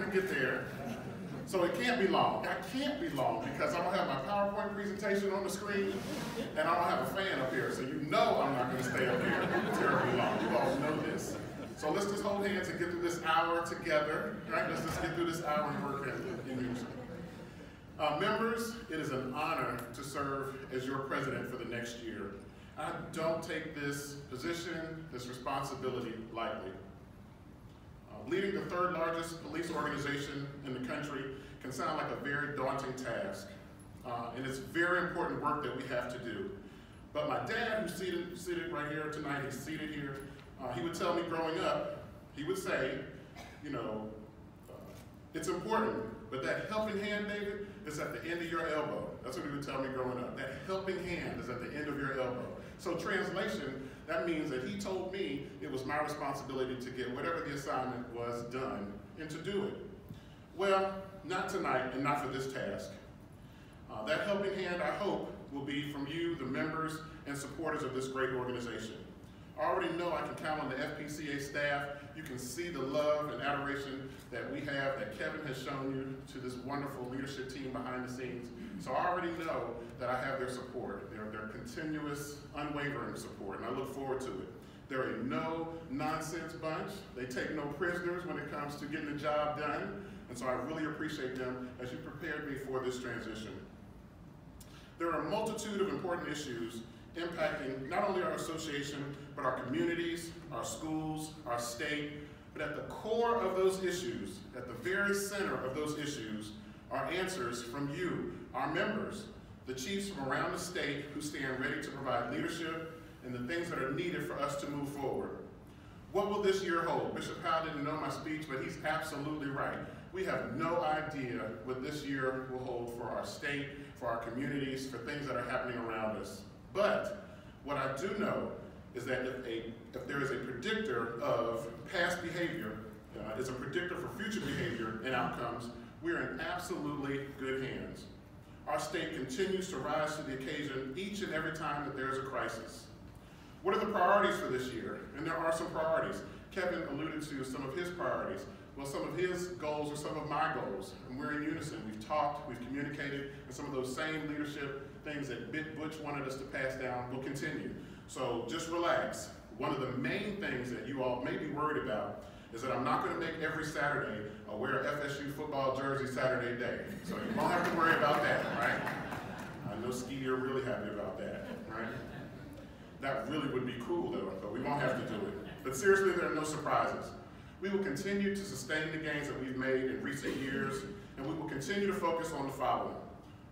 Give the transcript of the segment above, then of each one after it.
can get there. So it can't be long. I can't be long because I don't have my PowerPoint presentation on the screen and I don't have a fan up here. So you know I'm not going to stay up here terribly long. You all know this. So let's just hold hands and get through this hour together. Right? Let's just get through this hour and work in unison. Members, it is an honor to serve as your president for the next year. I don't take this position, this responsibility lightly. Leading the third largest police organization in the country can sound like a very daunting task. And it's very important work that we have to do. But my dad, who's seated right here tonight, he's seated here, he would tell me growing up, he would say, you know, it's important, but that helping hand, David, is at the end of your elbow. That's what he would tell me growing up. That helping hand is at the end of your elbow. So translation, that means that he told me it was my responsibility to get whatever the assignment was done and to do it. Well, not tonight and not for this task. That helping hand, I hope, will be from you, the members and supporters of this great organization. I already know I can count on the FPCA staff. You can see the love and adoration that we have, that Kevin has shown you to this wonderful leadership team behind the scenes. So I already know that I have their support, their continuous, unwavering support, and I look forward to it. They're a no-nonsense bunch. They take no prisoners when it comes to getting the job done, and so I really appreciate them as you prepared me for this transition. There are a multitude of important issues impacting not only our association, but our communities, our schools, our state. But at the core of those issues, at the very center of those issues, are answers from you, our members, the chiefs from around the state who stand ready to provide leadership and the things that are needed for us to move forward. What will this year hold? Bishop Powell didn't know my speech, but he's absolutely right. We have no idea what this year will hold for our state, for our communities, for things that are happening around us. But what I do know is that if there is a predictor of past behavior, is a predictor for future behavior and outcomes, we are in absolutely good hands. Our state continues to rise to the occasion each and every time that there is a crisis. What are the priorities for this year? And there are some priorities. Kevin alluded to some of his priorities. Well, some of his goals are some of my goals, and we're in unison. We've talked, we've communicated, and some of those same leadership things that Butch wanted us to pass down will continue. So just relax. One of the main things that you all may be worried about is that I'm not going to make every Saturday wear a FSU football jersey Saturday day. So you won't have to worry about that, right? I know Ski, you're really happy about that, right? That really would be cool though, but we won't have to do it. But seriously, there are no surprises. We will continue to sustain the gains that we've made in recent years, and we will continue to focus on the following.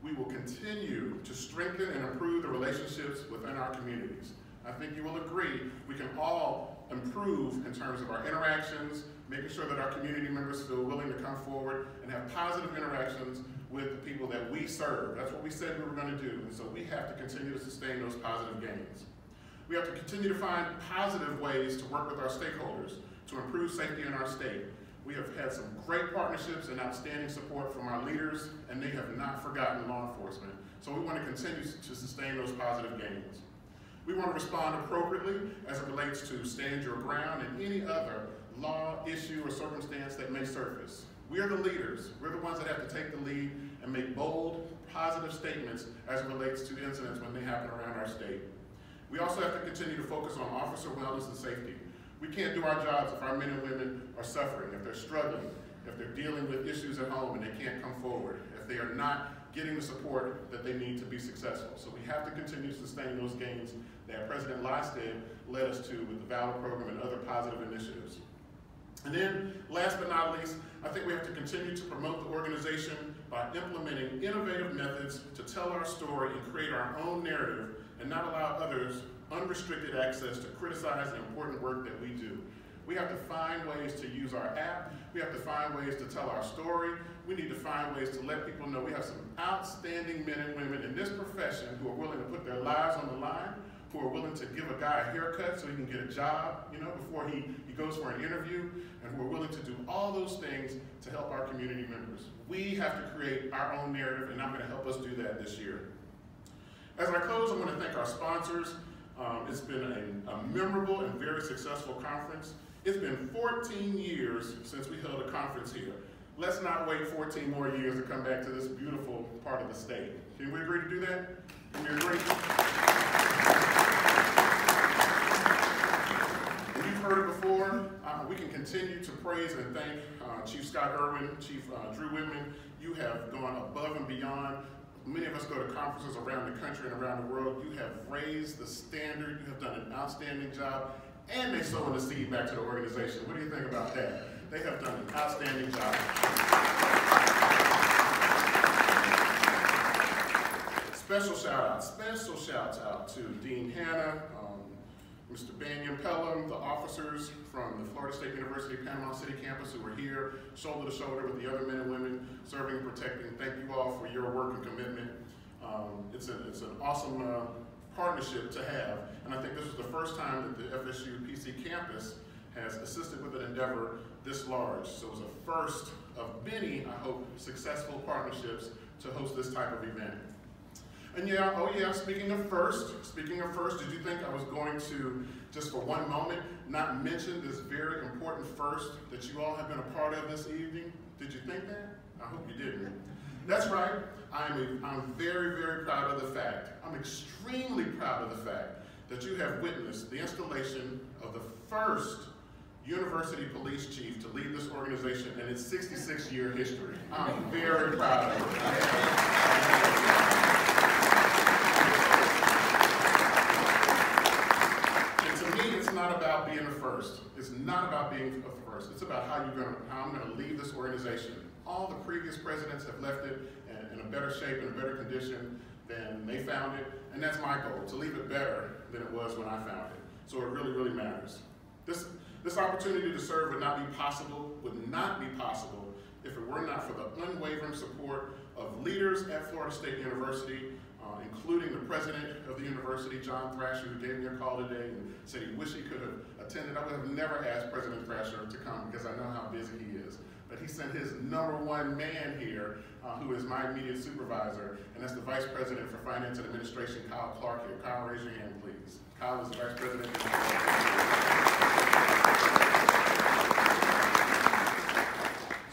We will continue to strengthen and improve the relationships within our communities. I think you will agree we can all improve in terms of our interactions, making sure that our community members feel willing to come forward and have positive interactions with the people that we serve. That's what we said we were going to do, and so we have to continue to sustain those positive gains. We have to continue to find positive ways to work with our stakeholders to improve safety in our state. We have had some great partnerships and outstanding support from our leaders, and they have not forgotten law enforcement. So we want to continue to sustain those positive gains. We want to respond appropriately as it relates to stand your ground and any other law, issue, or circumstance that may surface. We are the leaders. We're the ones that have to take the lead and make bold, positive statements as it relates to incidents when they happen around our state. We also have to continue to focus on officer wellness and safety. We can't do our jobs if our men and women are suffering, if they're struggling, if they're dealing with issues at home and they can't come forward, if they are not getting the support that they need to be successful. So we have to continue to sustain those gains that President Lysted led us to with the Valor Program and other positive initiatives. And then, last but not least, I think we have to continue to promote the organization by implementing innovative methods to tell our story and create our own narrative and not allow others unrestricted access to criticize the important work that we do. We have to find ways to use our app. We have to find ways to tell our story. We need to find ways to let people know we have some outstanding men and women in this profession who are willing to put their lives on the line, who are willing to give a guy a haircut so he can get a job, before he goes for an interview, and who are willing to do all those things to help our community members. We have to create our own narrative, and I'm going to help us do that this year. As I close, I want to thank our sponsors. It's been a memorable and very successful conference. It's been 14 years since we held a conference here. let's not wait 14 more years to come back to this beautiful part of the state. Can we agree to do that? Can we agree? And you've heard it before. We can continue to praise and thank Chief Scott Irwin, Chief Drew Whitman. You have gone above and beyond. Many of us go to conferences around the country and around the world. You have raised the standard. You have done an outstanding job. And they sow the seed back to the organization. What do you think about that? They have done an outstanding job. Special shouts out to Dean Hanna, Mr. Banyan Pelham, the officers from the Florida State University Panama City campus who are here, shoulder to shoulder with the other men and women serving and protecting. Thank you all for your work and commitment. It's an awesome partnership to have, and I think this was the first time that the FSU PC campus has assisted with an endeavor this large. So it was a first of many, I hope, successful partnerships to host this type of event. And yeah, oh yeah, speaking of first, did you think I was going to, just for one moment, not mention this very important first that you all have been a part of this evening? Did you think that? I hope you didn't. That's right, I'm very, very proud of the fact, I'm extremely proud of the fact that you have witnessed the installation of the first university police chief to lead this organization in its 66-year history. I'm very proud of it. It's not about being the first. It's not about being the first. It's about how I'm going to lead this organization. All the previous presidents have left it in a better shape, in a better condition than they found it, and that's my goal, to leave it better than it was when I found it. So it really, really matters. This opportunity to serve would not be possible if it were not for the unwavering support of leaders at Florida State University, including the president of the university, John Thrasher, who gave me a call today and said he wished he could have attended. I would have never asked President Thrasher to come because I know how busy he is. But he sent his #1 man here, who is my immediate supervisor, and that's the Vice President for Finance and Administration, Kyle Clark here. Kyle, raise your hand, please. Kyle is the Vice President.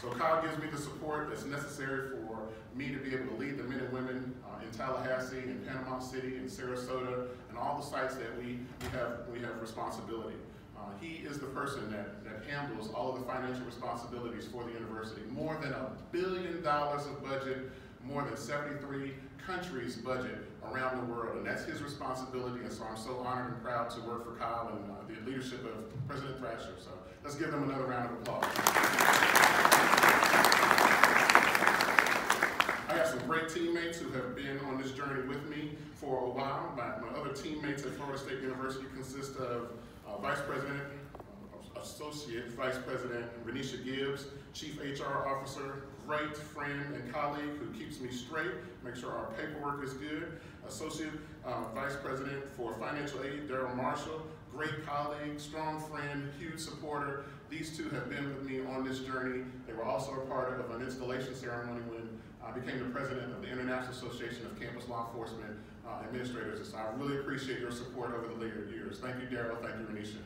So Kyle gives me the support that's necessary for me to be able to lead the men and women in Tallahassee, in Panama City, in Sarasota, and all the sites that we have responsibility. He is the person that handles all of the financial responsibilities for the university. More than $1 billion of budget, more than 73 countries' budget around the world, and that's his responsibility, and so I'm so honored and proud to work for Kyle and the leadership of President Thrasher. So let's give them another round of applause. I have some great teammates who have been on this journey with me for a while. My other teammates at Florida State University consist of Vice President, Associate Vice President Renisha Gibbs, Chief HR Officer, great friend and colleague who keeps me straight, make sure our paperwork is good. Associate Vice President for Financial Aid, Daryl Marshall, great colleague, strong friend, huge supporter. These two have been with me on this journey. They were also a part of an installation ceremony when I became the president of the International Association of Campus Law Enforcement Administrators. And so I really appreciate your support over the later years. Thank you, Daryl. Thank you, Renisha.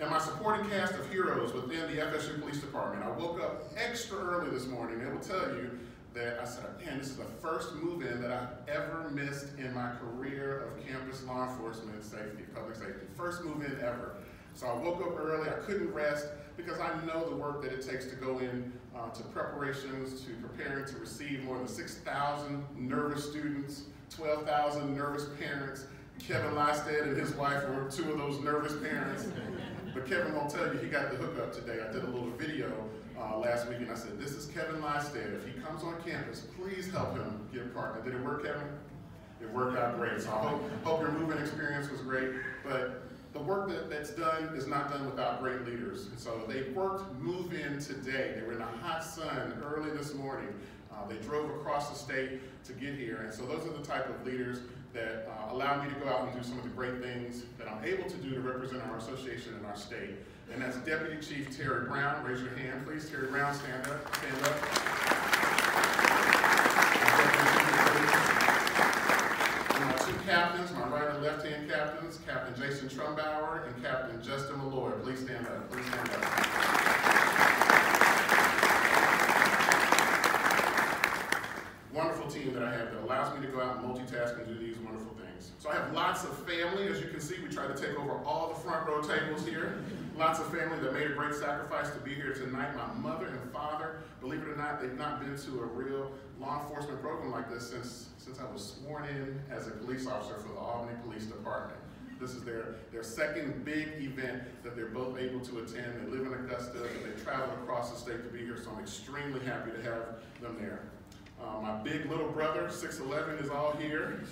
And my supporting cast of heroes within the FSU Police Department. I woke up extra early this morning. They will tell you that I said, man, this is the first move-in that I've ever missed in my career of campus law enforcement safety, public safety. First move-in ever. So I woke up early, I couldn't rest, because I know the work that it takes to go in to preparations, to preparing to receive more than 6,000 nervous students, 12,000 nervous parents. Kevin Lysted and his wife were two of those nervous parents. But Kevin won't tell you he got the hookup today. I did a little video last week and I said, this is Kevin Lysted. If he comes on campus, please help him get partnered. Did it work, Kevin? It worked out great. So I hope your moving experience was great. But the work that's done is not done without great leaders. And so they worked move-in today. They were in the hot sun early this morning. They drove across the state to get here. And so those are the type of leaders that allow me to go out and do some of the great things that I'm able to do to represent our association and our state. And that's Deputy Chief Terry Brown. Raise your hand, please. Terry Brown, stand up. Stand up. And my two captains, my right and left-hand captains, Captain Jason Trumbauer and Captain Justin Malloy. Please stand up. Please stand up. Wonderful team that I have that allows me to go out and multitask and do these wonderful things. So I have lots of family. As you can see, we try to take over all the front row tables here. Lots of family that made a great sacrifice to be here tonight. My mother and father, believe it or not, they've not been to a real law enforcement program like this since I was sworn in as a police officer for the Albany Police Department. This is their second big event that they're both able to attend. They live in Augusta, and they travel across the state to be here, so I'm extremely happy to have them there. My big little brother, 6'11", is all here.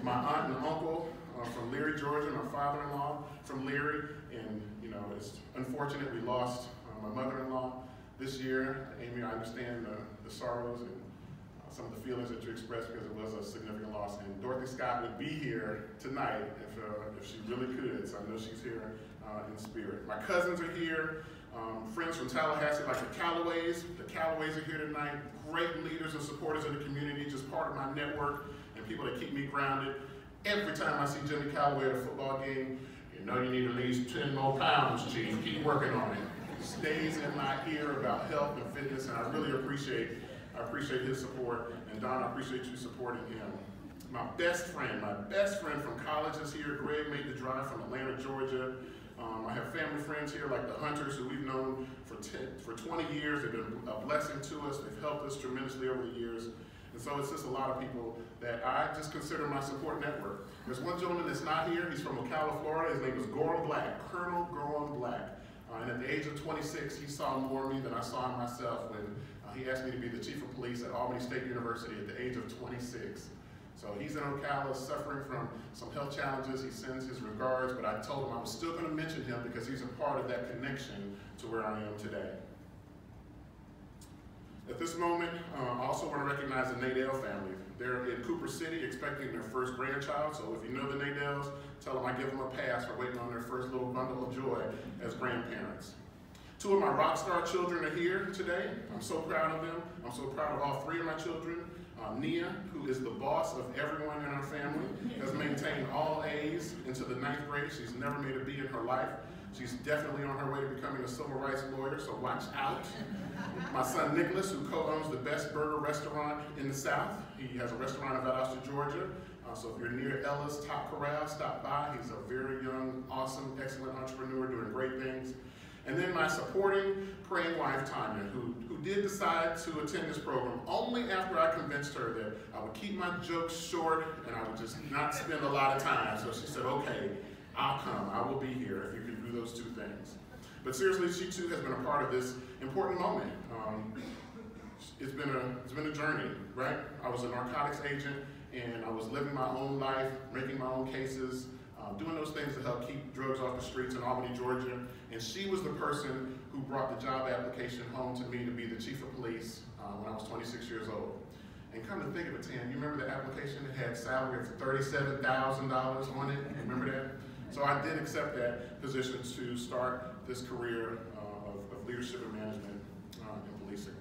My aunt and uncle from Leary, Georgia, my father-in-law from Leary, and you know, it's unfortunate we lost my mother-in-law this year. Amy, I understand the sorrows and some of the feelings that you expressed because it was a significant loss. And Dorothy Scott would be here tonight if she really could, so I know she's here in spirit. My cousins are here. Friends from Tallahassee, like the Callaways. The Callaways are here tonight. Great leaders and supporters of the community, just part of my network and people that keep me grounded. Every time I see Jimmy Callaway at a football game, you know you need at least 10 more pounds, Chief. Keep working on it. He stays in my ear about health and fitness, and I really appreciate his support. And Don, I appreciate you supporting him. My best friend from college is here. Greg made the drive from Atlanta, Georgia. I have family friends here like the Hunters, who we've known for 20 years. They've been a blessing to us. They've helped us tremendously over the years. And so it's just a lot of people that I just consider my support network. There's one gentleman that's not here. He's from Ocala, Florida. His name is Gorham Black, Colonel Gorham Black. And at the age of 26, he saw more of me than I saw in myself when he asked me to be the chief of police at Albany State University at the age of 26. So he's in Ocala suffering from some health challenges. He sends his regards, but I told him I was still going to mention him because he's a part of that connection to where I am today. At this moment, I also want to recognize the Nadell family. They're in Cooper City expecting their first grandchild, so if you know the Nadells, tell them I give them a pass for waiting on their first little bundle of joy as grandparents. Two of my rock star children are here today. I'm so proud of them. I'm so proud of all three of my children. Nia, who is the boss of everyone in our family, has maintained all A's into the 9th grade. She's never made a B in her life. She's definitely on her way to becoming a civil rights lawyer, so watch out. My son Nicholas, who co-owns the best burger restaurant in the South. He has a restaurant in Valdosta, Georgia. So if you're near Ella's Top Corral, stop by. He's a very young, awesome, excellent entrepreneur doing great things. And then my supporting, praying wife, Tanya, who did decide to attend this program only after I convinced her that I would keep my jokes short and I would just not spend a lot of time. So she said, okay, I'll come. I will be here if you can do those two things. But seriously, she too has been a part of this important moment. It's been a journey, right? I was a narcotics agent and I was living my own life, making my own cases, doing those things to help keep drugs off the streets in Albany, Georgia. And she was the person who brought the job application home to me to be the chief of police when I was 26 years old. And come to think of it, Tan, you remember the application that had salary of $37,000 on it? You remember that? So I did accept that position to start this career of leadership and management in policing.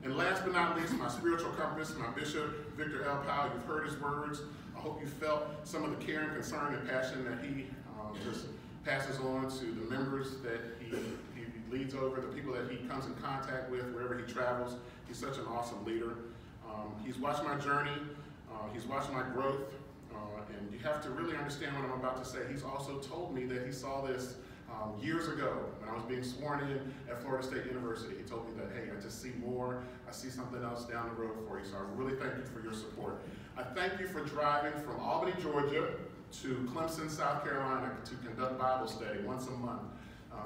And last but not least, my spiritual compass, my bishop, Victor L. Powell. You've heard his words. I hope you felt some of the care and concern and passion that he just passes on to the members that he leads over, the people that he comes in contact with wherever he travels. He's such an awesome leader. He's watched my journey. He's watched my growth. And you have to really understand what I'm about to say. He's also told me that he saw this years ago when I was being sworn in at Florida State University. He told me that, hey, I just see more. I see something else down the road for you. So I really thank you for your support. I thank you for driving from Albany, Georgia to Clemson, South Carolina to conduct Bible study once a month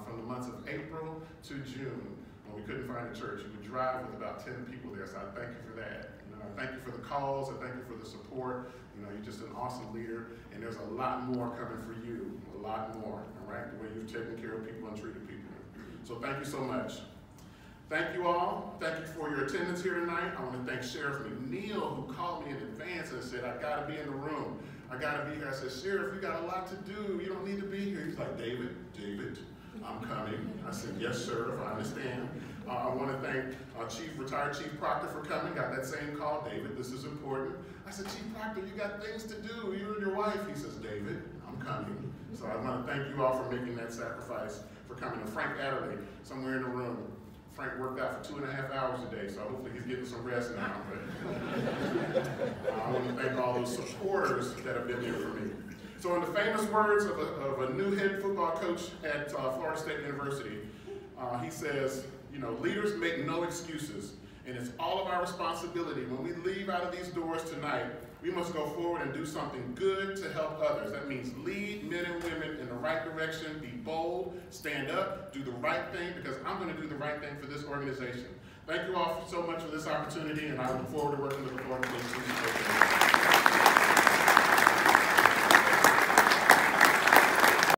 from the months of April to June. When we couldn't find a church, you would drive with about 10 people there. So I thank you for that. I thank you for the calls. I thank you for the support. You're just an awesome leader, and there's a lot more coming for you, a lot more, all right, the way you've taken care of people and treated people. So thank you so much. Thank you all. Thank you for your attendance here tonight. I want to thank Sheriff McNeil, who called me in advance and said, I got to be in the room. I got to be here. I said, Sheriff, you got a lot to do. You don't need to be here. He's like, David, I'm coming. I said, yes, sir, I understand. I want to thank retired Chief Proctor for coming. Got that same call, David, this is important. I said, Chief Proctor, you got things to do, you and your wife. He says, David, I'm coming. So I want to thank you all for making that sacrifice, for coming. And Frank Adderley, somewhere in the room. Frank worked out for 2.5 hours a day, so hopefully he's getting some rest now. But I want to thank all those supporters that have been there for me. So in the famous words of a new head football coach at Florida State University, he says, you know, leaders make no excuses, and it's all of our responsibility. When we leave out of these doors tonight, we must go forward and do something good to help others. That means lead men and women in the right direction, be bold, stand up, do the right thing, because I'm going to do the right thing for this organization. Thank you all so much for this opportunity, and I look forward to working with the Florida State Student Association.